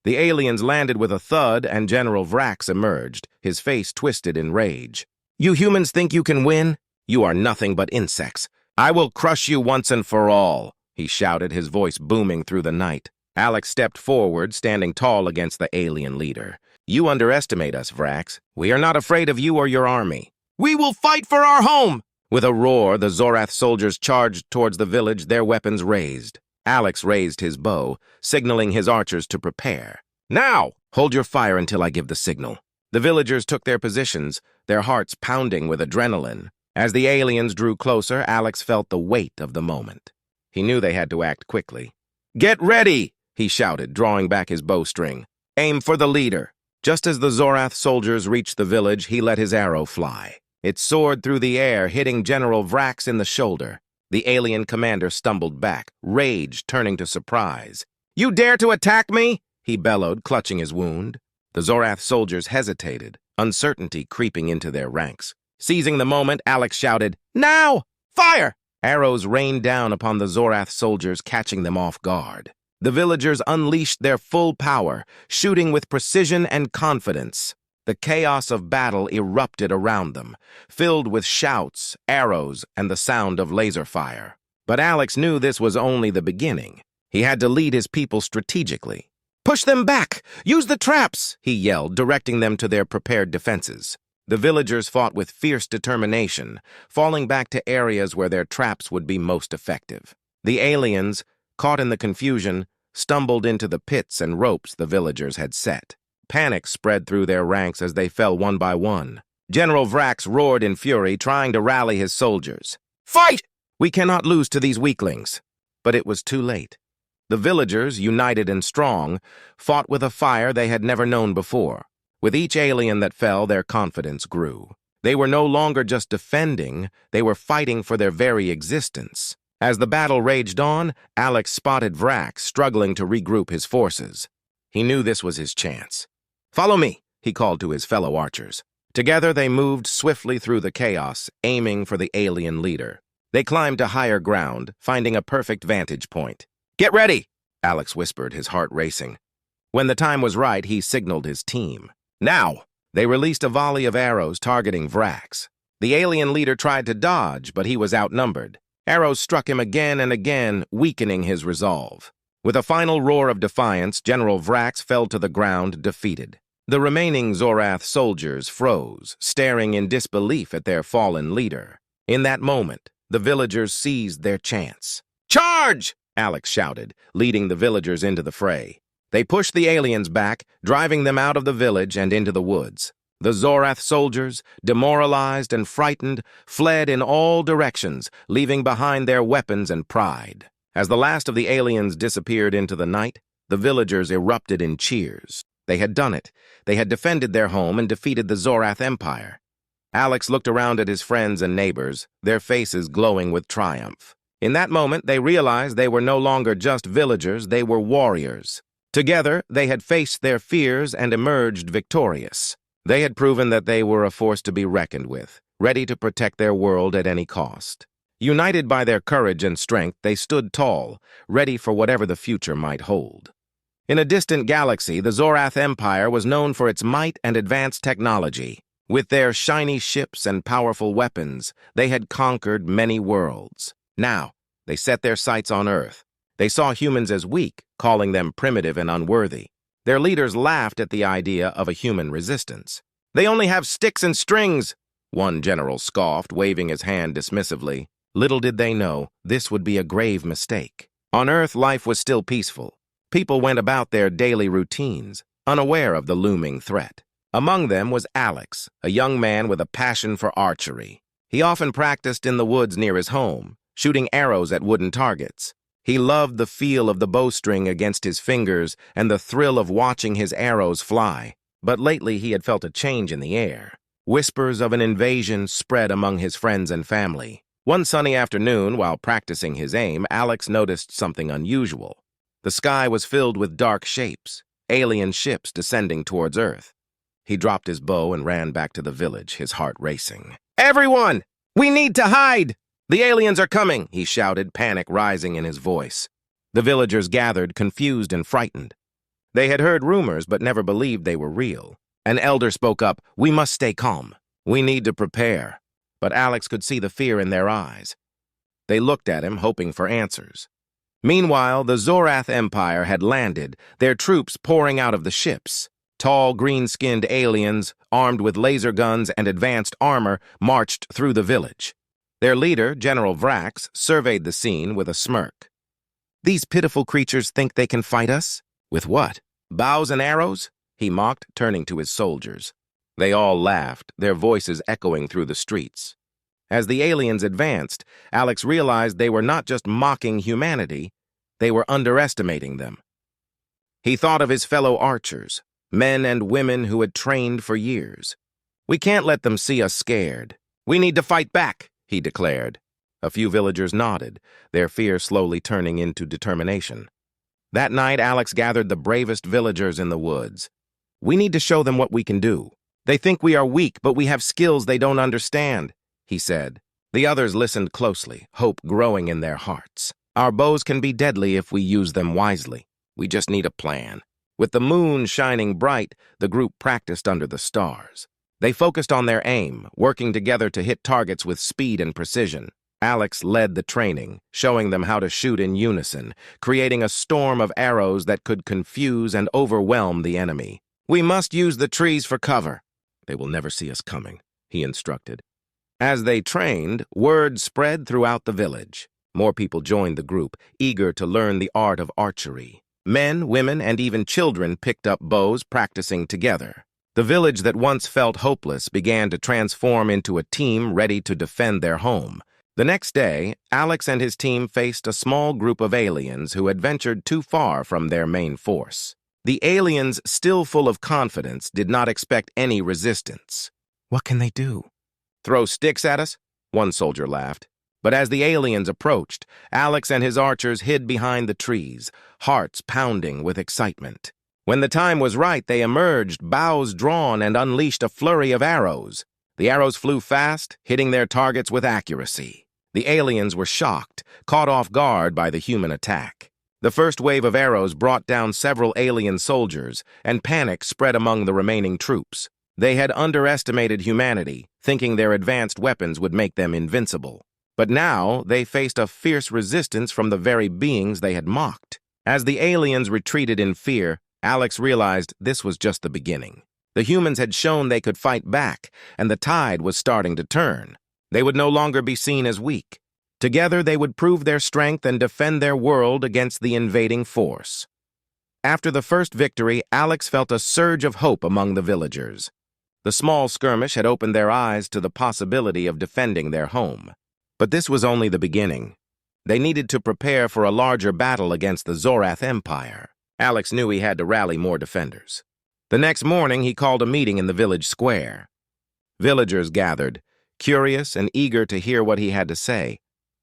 The aliens landed with a thud, and General Vrax emerged, his face twisted in rage. "You humans think you can win? You are nothing but insects. I will crush you once and for all," he shouted, his voice booming through the night. Alex stepped forward, standing tall against the alien leader. "You underestimate us, Vrax. We are not afraid of you or your army. We will fight for our home!" With a roar, the Zorath soldiers charged towards the village, their weapons raised. Alex raised his bow, signaling his archers to prepare. "Now! Hold your fire until I give the signal." The villagers took their positions, their hearts pounding with adrenaline. As the aliens drew closer, Alex felt the weight of the moment. He knew they had to act quickly. "Get ready!" he shouted, drawing back his bowstring. "Aim for the leader." Just as the Zorath soldiers reached the village, he let his arrow fly. It soared through the air, hitting General Vrax in the shoulder. The alien commander stumbled back, rage turning to surprise. "You dare to attack me?" he bellowed, clutching his wound. The Zorath soldiers hesitated, uncertainty creeping into their ranks. Seizing the moment, Alex shouted, "Now! Fire!" Arrows rained down upon the Zorath soldiers, catching them off guard. The villagers unleashed their full power, shooting with precision and confidence. The chaos of battle erupted around them, filled with shouts, arrows, and the sound of laser fire. But Alex knew this was only the beginning. He had to lead his people strategically. "Push them back! Use the traps!" he yelled, directing them to their prepared defenses. The villagers fought with fierce determination, falling back to areas where their traps would be most effective. The aliens, caught in the confusion, stumbled into the pits and ropes the villagers had set. Panic spread through their ranks as they fell one by one. General Vrax roared in fury, trying to rally his soldiers. "Fight! We cannot lose to these weaklings." But it was too late. The villagers, united and strong, fought with a fire they had never known before. With each alien that fell, their confidence grew. They were no longer just defending, they were fighting for their very existence. As the battle raged on, Alex spotted Vrax struggling to regroup his forces. He knew this was his chance. "Follow me," he called to his fellow archers. Together they moved swiftly through the chaos, aiming for the alien leader. They climbed to higher ground, finding a perfect vantage point. "Get ready," Alex whispered, his heart racing. When the time was right, he signaled his team. "Now!" They released a volley of arrows targeting Vrax. The alien leader tried to dodge, but he was outnumbered. Arrows struck him again and again, weakening his resolve. With a final roar of defiance, General Vrax fell to the ground, defeated. The remaining Zorath soldiers froze, staring in disbelief at their fallen leader. In that moment, the villagers seized their chance. "Charge!" Alex shouted, leading the villagers into the fray. They pushed the aliens back, driving them out of the village and into the woods. The Zorath soldiers, demoralized and frightened, fled in all directions, leaving behind their weapons and pride. As the last of the aliens disappeared into the night, the villagers erupted in cheers. They had done it. They had defended their home and defeated the Zorath Empire. Alex looked around at his friends and neighbors, their faces glowing with triumph. In that moment, they realized they were no longer just villagers, they were warriors. Together, they had faced their fears and emerged victorious. They had proven that they were a force to be reckoned with, ready to protect their world at any cost. United by their courage and strength, they stood tall, ready for whatever the future might hold. In a distant galaxy, the Zorath Empire was known for its might and advanced technology. With their shiny ships and powerful weapons, they had conquered many worlds. Now, they set their sights on Earth. They saw humans as weak, calling them primitive and unworthy. Their leaders laughed at the idea of a human resistance. "They only have sticks and strings," one general scoffed, waving his hand dismissively. Little did they know, this would be a grave mistake. On Earth, life was still peaceful. People went about their daily routines, unaware of the looming threat. Among them was Alex, a young man with a passion for archery. He often practiced in the woods near his home, shooting arrows at wooden targets. He loved the feel of the bowstring against his fingers and the thrill of watching his arrows fly. But lately he had felt a change in the air. Whispers of an invasion spread among his friends and family. One sunny afternoon, while practicing his aim, Alex noticed something unusual. The sky was filled with dark shapes, alien ships descending towards Earth. He dropped his bow and ran back to the village, his heart racing. "Everyone! We need to hide! The aliens are coming!" he shouted, panic rising in his voice. The villagers gathered, confused and frightened. They had heard rumors but never believed they were real. An elder spoke up, "We must stay calm. We need to prepare." But Alex could see the fear in their eyes. They looked at him, hoping for answers. Meanwhile, the Zorath Empire had landed, their troops pouring out of the ships. Tall, green-skinned aliens, armed with laser guns and advanced armor, marched through the village. Their leader, General Vrax, surveyed the scene with a smirk. "These pitiful creatures think they can fight us? With what? Bows and arrows?" he mocked, turning to his soldiers. They all laughed, their voices echoing through the streets. As the aliens advanced, Alex realized they were not just mocking humanity, they were underestimating them. He thought of his fellow archers, men and women who had trained for years. "We can't let them see us scared. We need to fight back," he declared. A few villagers nodded, their fear slowly turning into determination. That night, Alex gathered the bravest villagers in the woods. "We need to show them what we can do. They think we are weak, but we have skills they don't understand," he said. The others listened closely, hope growing in their hearts. "Our bows can be deadly if we use them wisely. We just need a plan." With the moon shining bright, the group practiced under the stars. They focused on their aim, working together to hit targets with speed and precision. Alex led the training, showing them how to shoot in unison, creating a storm of arrows that could confuse and overwhelm the enemy. "We must use the trees for cover. They will never see us coming," he instructed. As they trained, word spread throughout the village. More people joined the group, eager to learn the art of archery. Men, women, and even children picked up bows, practicing together. The village that once felt hopeless began to transform into a team ready to defend their home. The next day, Alex and his team faced a small group of aliens who had ventured too far from their main force. The aliens, still full of confidence, did not expect any resistance. "What can they do? Throw sticks at us?" one soldier laughed. But as the aliens approached, Alex and his archers hid behind the trees, hearts pounding with excitement. When the time was right, they emerged, bows drawn, and unleashed a flurry of arrows. The arrows flew fast, hitting their targets with accuracy. The aliens were shocked, caught off guard by the human attack. The first wave of arrows brought down several alien soldiers, and panic spread among the remaining troops. They had underestimated humanity, thinking their advanced weapons would make them invincible. But now they faced a fierce resistance from the very beings they had mocked. As the aliens retreated in fear, Alex realized this was just the beginning. The humans had shown they could fight back, and the tide was starting to turn. They would no longer be seen as weak. Together, they would prove their strength and defend their world against the invading force. After the first victory, Alex felt a surge of hope among the villagers. The small skirmish had opened their eyes to the possibility of defending their home. But this was only the beginning. They needed to prepare for a larger battle against the Zorath Empire. Alex knew he had to rally more defenders. The next morning, he called a meeting in the village square. Villagers gathered, curious and eager to hear what he had to say.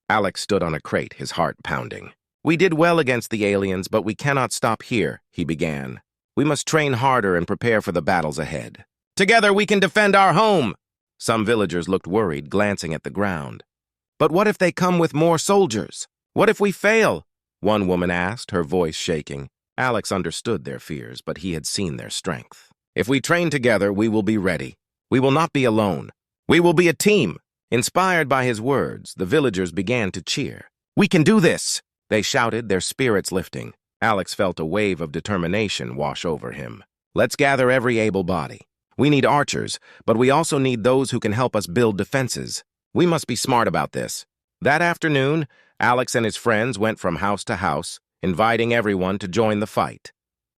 Alex stood on a crate, his heart pounding. "We did well against the aliens, but we cannot stop here," he began. "We must train harder and prepare for the battles ahead. Together we can defend our home!" Some villagers looked worried, glancing at the ground. "But what if they come with more soldiers? What if we fail?" one woman asked, her voice shaking. Alex understood their fears, but he had seen their strength. "If we train together, we will be ready. We will not be alone. We will be a team." Inspired by his words, the villagers began to cheer. "We can do this!" they shouted, their spirits lifting. Alex felt a wave of determination wash over him. "Let's gather every able body. We need archers, but we also need those who can help us build defenses. We must be smart about this." That afternoon, Alex and his friends went from house to house, inviting everyone to join the fight.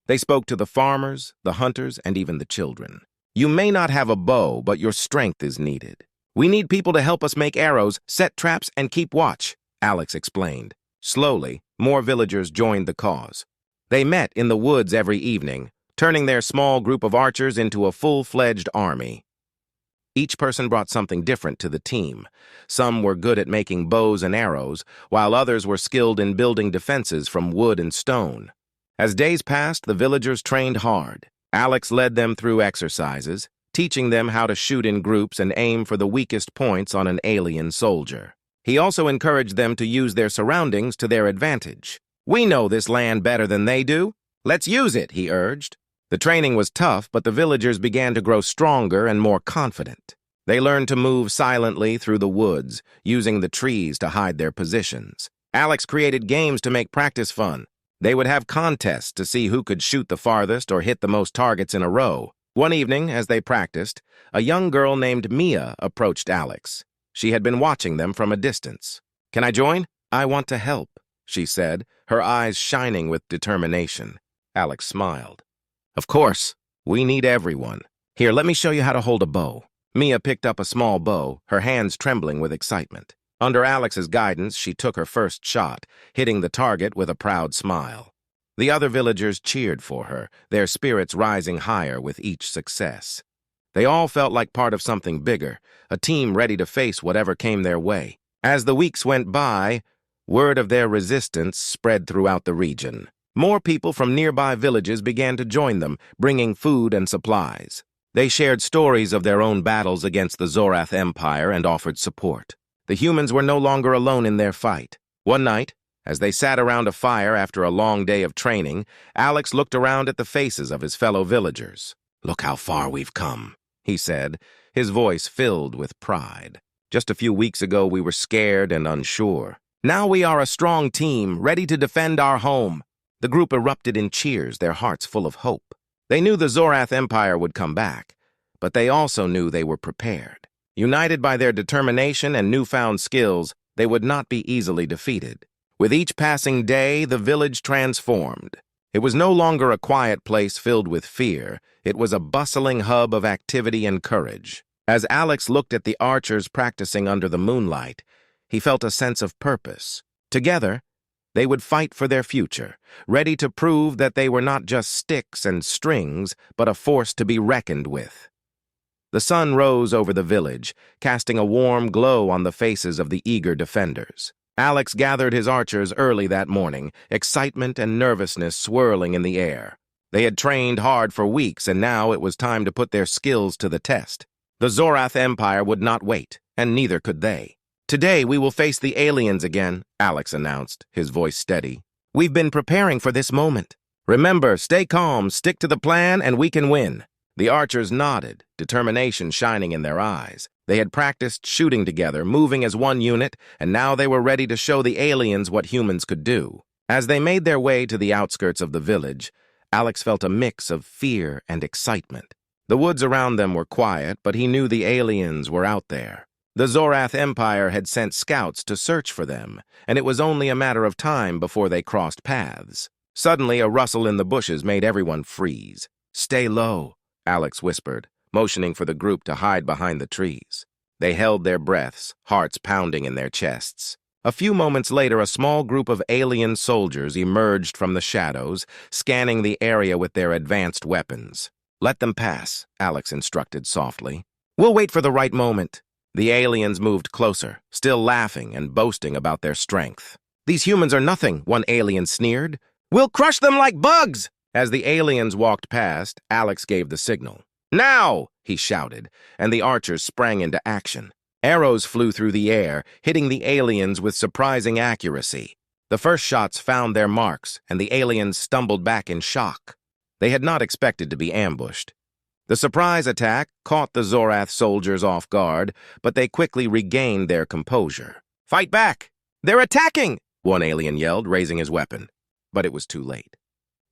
They spoke to the farmers, the hunters, and even the children. "You may not have a bow, but your strength is needed. We need people to help us make arrows, set traps, and keep watch," Alex explained. Slowly, more villagers joined the cause. They met in the woods every evening, turning their small group of archers into a full-fledged army. Each person brought something different to the team. Some were good at making bows and arrows, while others were skilled in building defenses from wood and stone. As days passed, the villagers trained hard. Alex led them through exercises, teaching them how to shoot in groups and aim for the weakest points on an alien soldier. He also encouraged them to use their surroundings to their advantage. "We know this land better than they do. Let's use it, he urged. The training was tough, but the villagers began to grow stronger and more confident. They learned to move silently through the woods, using the trees to hide their positions. Alex created games to make practice fun. They would have contests to see who could shoot the farthest or hit the most targets in a row. One evening, as they practiced, a young girl named Mia approached Alex. She had been watching them from a distance. "Can I join? I want to help," she said, her eyes shining with determination. Alex smiled. "Of course. We need everyone. Here, let me show you how to hold a bow." Mia picked up a small bow, her hands trembling with excitement. Under Alex's guidance, she took her first shot, hitting the target with a proud smile. The other villagers cheered for her, their spirits rising higher with each success. They all felt like part of something bigger, a team ready to face whatever came their way. As the weeks went by, word of their resistance spread throughout the region. More people from nearby villages began to join them, bringing food and supplies. They shared stories of their own battles against the Zorath Empire and offered support. The humans were no longer alone in their fight. One night, as they sat around a fire after a long day of training, Alex looked around at the faces of his fellow villagers. "Look how far we've come," he said, his voice filled with pride. "Just a few weeks ago we were scared and unsure. Now we are a strong team, ready to defend our home." The group erupted in cheers, their hearts full of hope. They knew the Zorath Empire would come back, but they also knew they were prepared. United by their determination and newfound skills, they would not be easily defeated. With each passing day, the village transformed. It was no longer a quiet place filled with fear. It was a bustling hub of activity and courage. As Alex looked at the archers practicing under the moonlight, he felt a sense of purpose. Together, they would fight for their future, ready to prove that they were not just sticks and strings, but a force to be reckoned with. The sun rose over the village, casting a warm glow on the faces of the eager defenders. Alex gathered his archers early that morning, excitement and nervousness swirling in the air. They had trained hard for weeks, and now it was time to put their skills to the test. The Zorath Empire would not wait, and neither could they. "Today we will face the aliens again," Alex announced, his voice steady. "We've been preparing for this moment. Remember, stay calm, stick to the plan, and we can win." The archers nodded, determination shining in their eyes. They had practiced shooting together, moving as one unit, and now they were ready to show the aliens what humans could do. As they made their way to the outskirts of the village, Alex felt a mix of fear and excitement. The woods around them were quiet, but he knew the aliens were out there. The Zorath Empire had sent scouts to search for them, and it was only a matter of time before they crossed paths. Suddenly, a rustle in the bushes made everyone freeze. "Stay low," Alex whispered, motioning for the group to hide behind the trees. They held their breaths, hearts pounding in their chests. A few moments later, a small group of alien soldiers emerged from the shadows, scanning the area with their advanced weapons. "Let them pass," Alex instructed softly. "We'll wait for the right moment." The aliens moved closer, still laughing and boasting about their strength. "These humans are nothing," one alien sneered. "We'll crush them like bugs!" As the aliens walked past, Alex gave the signal. "Now!" he shouted, and the archers sprang into action. Arrows flew through the air, hitting the aliens with surprising accuracy. The first shots found their marks, and the aliens stumbled back in shock. They had not expected to be ambushed. The surprise attack caught the Zorath soldiers off guard, but they quickly regained their composure. "Fight back! They're attacking!" one alien yelled, raising his weapon. But it was too late.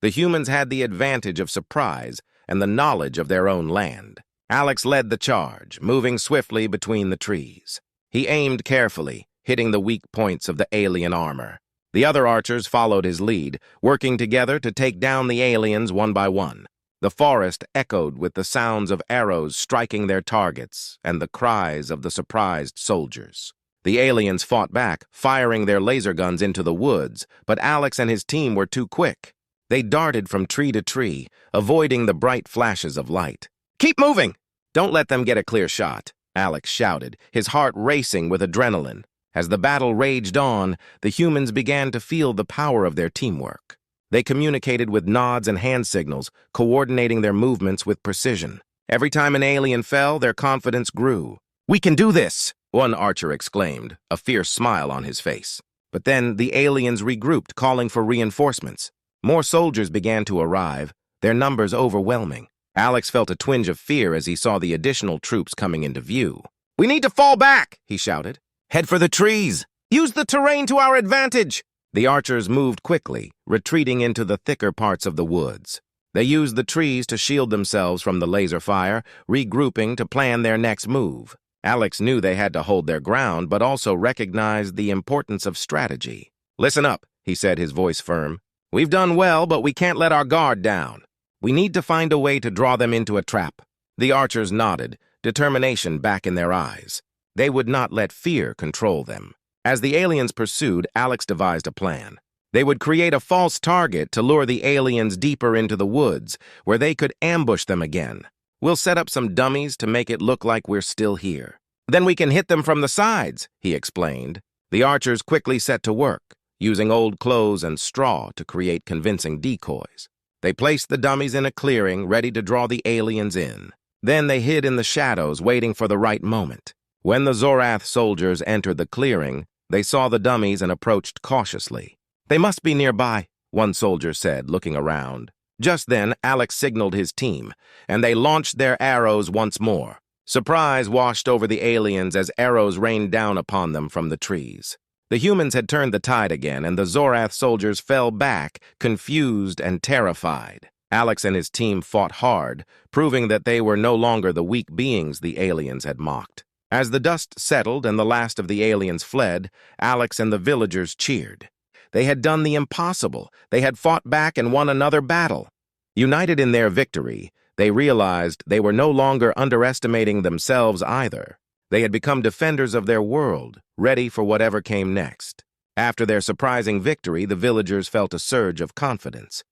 The humans had the advantage of surprise and the knowledge of their own land. Alex led the charge, moving swiftly between the trees. He aimed carefully, hitting the weak points of the alien armor. The other archers followed his lead, working together to take down the aliens one by one. The forest echoed with the sounds of arrows striking their targets and the cries of the surprised soldiers. The aliens fought back, firing their laser guns into the woods, but Alex and his team were too quick. They darted from tree to tree, avoiding the bright flashes of light. "Keep moving! Don't let them get a clear shot," Alex shouted, his heart racing with adrenaline. As the battle raged on, the humans began to feel the power of their teamwork. They communicated with nods and hand signals, coordinating their movements with precision. Every time an alien fell, their confidence grew. "We can do this!" one archer exclaimed, a fierce smile on his face. But then the aliens regrouped, calling for reinforcements. More soldiers began to arrive, their numbers overwhelming. Alex felt a twinge of fear as he saw the additional troops coming into view. "We need to fall back," he shouted. "Head for the trees! Use the terrain to our advantage!" The archers moved quickly, retreating into the thicker parts of the woods. They used the trees to shield themselves from the laser fire, regrouping to plan their next move. Alex knew they had to hold their ground, but also recognized the importance of strategy. "Listen up," he said, his voice firm. "We've done well, but we can't let our guard down. We need to find a way to draw them into a trap." The archers nodded, determination back in their eyes. They would not let fear control them. As the aliens pursued, Alex devised a plan. They would create a false target to lure the aliens deeper into the woods, where they could ambush them again. "We'll set up some dummies to make it look like we're still here. Then we can hit them from the sides," he explained. The archers quickly set to work, using old clothes and straw to create convincing decoys. They placed the dummies in a clearing, ready to draw the aliens in. Then they hid in the shadows, waiting for the right moment. When the Zorath soldiers entered the clearing, they saw the dummies and approached cautiously. "They must be nearby," one soldier said, looking around. Just then, Alex signaled his team, and they launched their arrows once more. Surprise washed over the aliens as arrows rained down upon them from the trees. The humans had turned the tide again, and the Zorath soldiers fell back, confused and terrified. Alex and his team fought hard, proving that they were no longer the weak beings the aliens had mocked. As the dust settled and the last of the aliens fled, Alex and the villagers cheered. They had done the impossible. They had fought back and won another battle. United in their victory, they realized they were no longer underestimating themselves either. They had become defenders of their world, ready for whatever came next. After their surprising victory, the villagers felt a surge of confidence.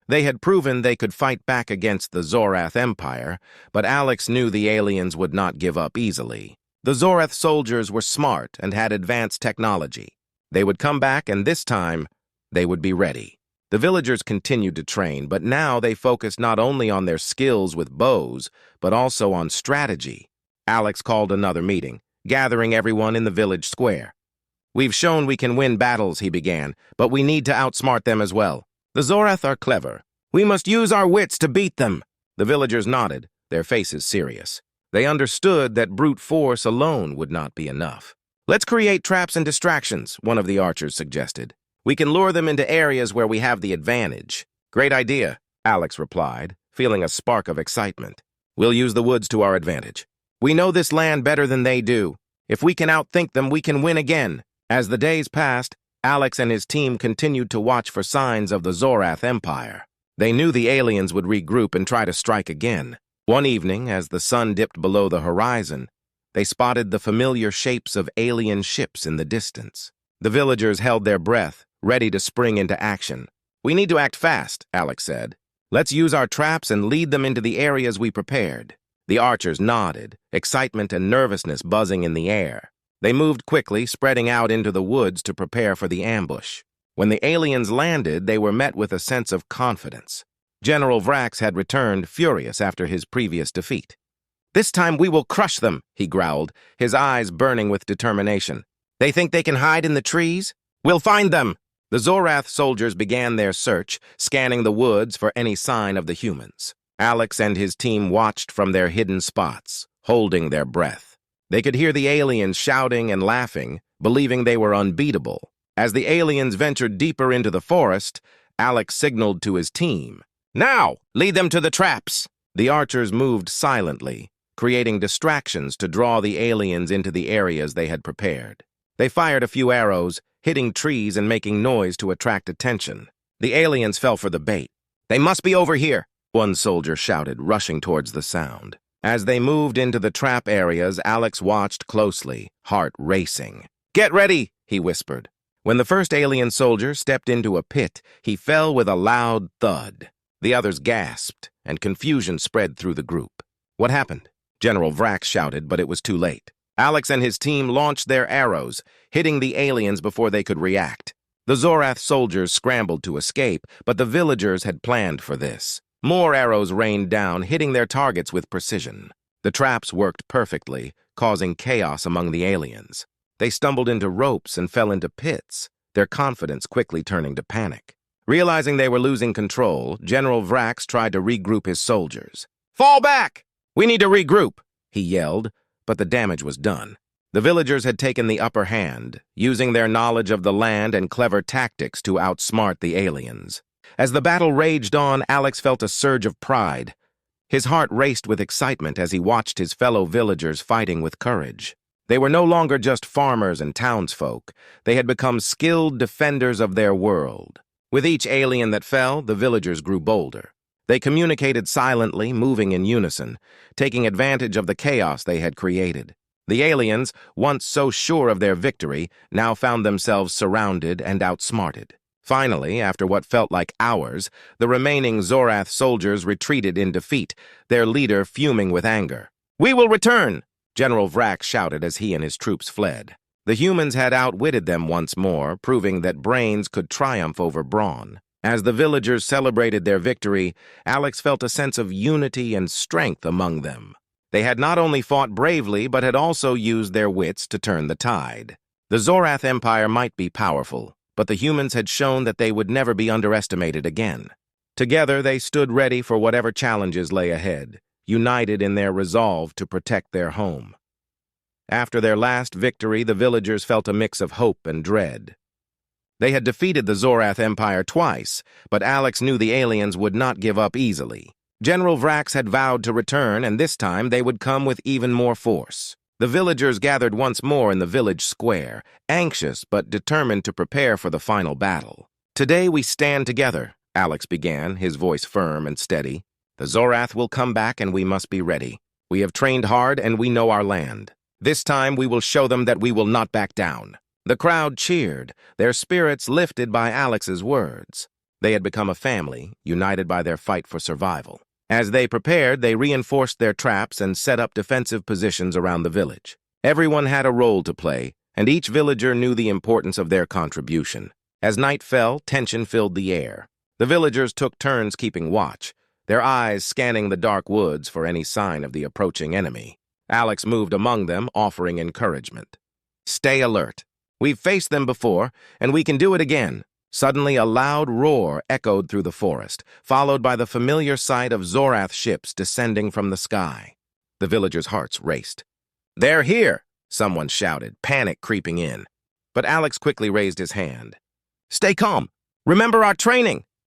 They had proven they could fight back against the Zorath Empire, but Alex knew the aliens would not give up easily. The Zorath soldiers were smart and had advanced technology. They would come back, and this time, they would be ready. The villagers continued to train, but now they focused not only on their skills with bows, but also on strategy. Alex called another meeting, gathering everyone in the village square. "We've shown we can win battles," he began, "but we need to outsmart them as well. The Zorath are clever. We must use our wits to beat them." The villagers nodded, their faces serious. They understood that brute force alone would not be enough. "Let's create traps and distractions," one of the archers suggested. "We can lure them into areas where we have the advantage." "Great idea," Alex replied, feeling a spark of excitement. "We'll use the woods to our advantage. We know this land better than they do. If we can outthink them, we can win again." As the days passed, Alex and his team continued to watch for signs of the Zorath Empire. They knew the aliens would regroup and try to strike again. One evening, as the sun dipped below the horizon, they spotted the familiar shapes of alien ships in the distance. The villagers held their breath, ready to spring into action. "We need to act fast," Alex said. "Let's use our traps and lead them into the areas we prepared." The archers nodded, excitement and nervousness buzzing in the air. They moved quickly, spreading out into the woods to prepare for the ambush. When the aliens landed, they were met with a sense of confidence. General Vrax had returned, furious after his previous defeat. "This time we will crush them," he growled, his eyes burning with determination. "They think they can hide in the trees? We'll find them!" The Zorath soldiers began their search, scanning the woods for any sign of the humans. Alex and his team watched from their hidden spots, holding their breath. They could hear the aliens shouting and laughing, believing they were unbeatable. As the aliens ventured deeper into the forest, Alex signaled to his team. "Now, lead them to the traps!" The archers moved silently, creating distractions to draw the aliens into the areas they had prepared. They fired a few arrows, hitting trees and making noise to attract attention. The aliens fell for the bait. "They must be over here," one soldier shouted, rushing towards the sound. As they moved into the trap areas, Alex watched closely, heart racing. "Get ready," he whispered. When the first alien soldier stepped into a pit, he fell with a loud thud. The others gasped, and confusion spread through the group. "What happened?" General Vrax shouted, but it was too late. Alex and his team launched their arrows, hitting the aliens before they could react. The Zorath soldiers scrambled to escape, but the villagers had planned for this. More arrows rained down, hitting their targets with precision. The traps worked perfectly, causing chaos among the aliens. They stumbled into ropes and fell into pits, their confidence quickly turning to panic. Realizing they were losing control, General Vrax tried to regroup his soldiers. "Fall back! We need to regroup!" he yelled, but the damage was done. The villagers had taken the upper hand, using their knowledge of the land and clever tactics to outsmart the aliens. As the battle raged on, Alex felt a surge of pride. His heart raced with excitement as he watched his fellow villagers fighting with courage. They were no longer just farmers and townsfolk. They had become skilled defenders of their world. With each alien that fell, the villagers grew bolder. They communicated silently, moving in unison, taking advantage of the chaos they had created. The aliens, once so sure of their victory, now found themselves surrounded and outsmarted. Finally, after what felt like hours, the remaining Zorath soldiers retreated in defeat, their leader fuming with anger. "We will return!" General Vrax shouted as he and his troops fled. The humans had outwitted them once more, proving that brains could triumph over brawn. As the villagers celebrated their victory, Alex felt a sense of unity and strength among them. They had not only fought bravely, but had also used their wits to turn the tide. The Zorath Empire might be powerful, but the humans had shown that they would never be underestimated again. Together, they stood ready for whatever challenges lay ahead, united in their resolve to protect their home. After their last victory, the villagers felt a mix of hope and dread. They had defeated the Zorath Empire twice, but Alex knew the aliens would not give up easily. General Vrax had vowed to return, and this time they would come with even more force. The villagers gathered once more in the village square, anxious but determined to prepare for the final battle. "Today we stand together," Alex began, his voice firm and steady. "The Zorath will come back and we must be ready. We have trained hard and we know our land. This time we will show them that we will not back down." The crowd cheered, their spirits lifted by Alex's words. They had become a family, united by their fight for survival. As they prepared, they reinforced their traps and set up defensive positions around the village. Everyone had a role to play, and each villager knew the importance of their contribution. As night fell, tension filled the air. The villagers took turns keeping watch, their eyes scanning the dark woods for any sign of the approaching enemy. Alex moved among them, offering encouragement. "Stay alert. We've faced them before, and we can do it again." Suddenly, a loud roar echoed through the forest, followed by the familiar sight of Zorath ships descending from the sky. The villagers' hearts raced. "They're here!" someone shouted, panic creeping in. But Alex quickly raised his hand. "Stay calm. Remember our training.